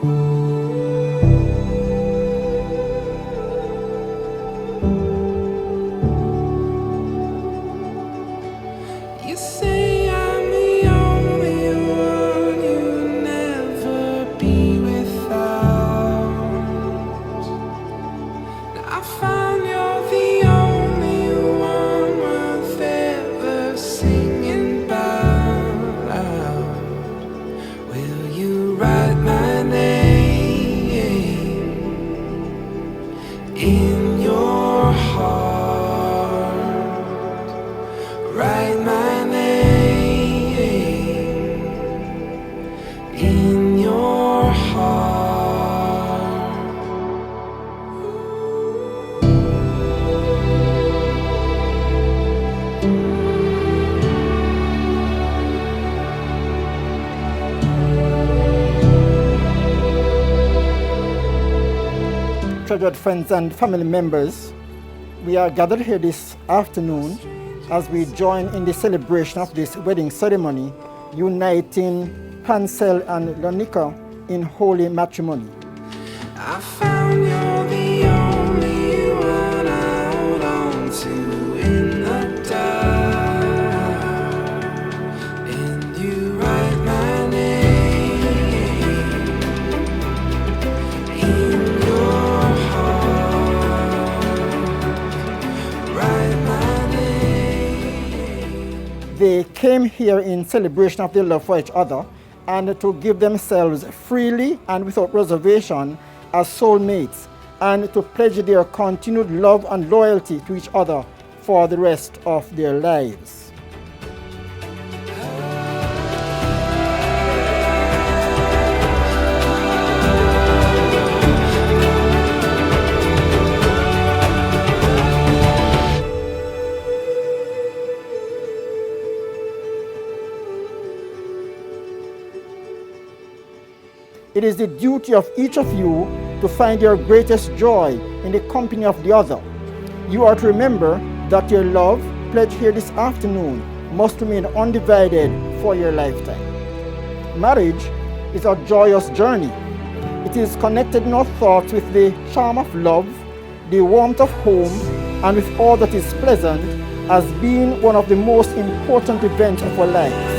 You say I'm the only one you'll never be without. Now I found you're the only one worth ever singing about. Will you write my name in your heart? Write my name in your heart. Treasured friends and family members, we are gathered here this afternoon as we join in the celebration of this wedding ceremony, uniting Panselle and Lanika in holy matrimony. I found you're the only one I hold on to in the dark. And you write my name in your heart. Write my name. They came here in celebration of their love for each other and to give themselves freely and without reservation as soulmates, and to pledge their continued love and loyalty to each other for the rest of their lives. It is the duty of each of you to find your greatest joy in the company of the other. You are to remember that your love, pledged here this afternoon, must remain undivided for your lifetime. Marriage is a joyous journey. It is connected in our thoughts with the charm of love, the warmth of home, and with all that is pleasant, as being one of the most important events of our lives.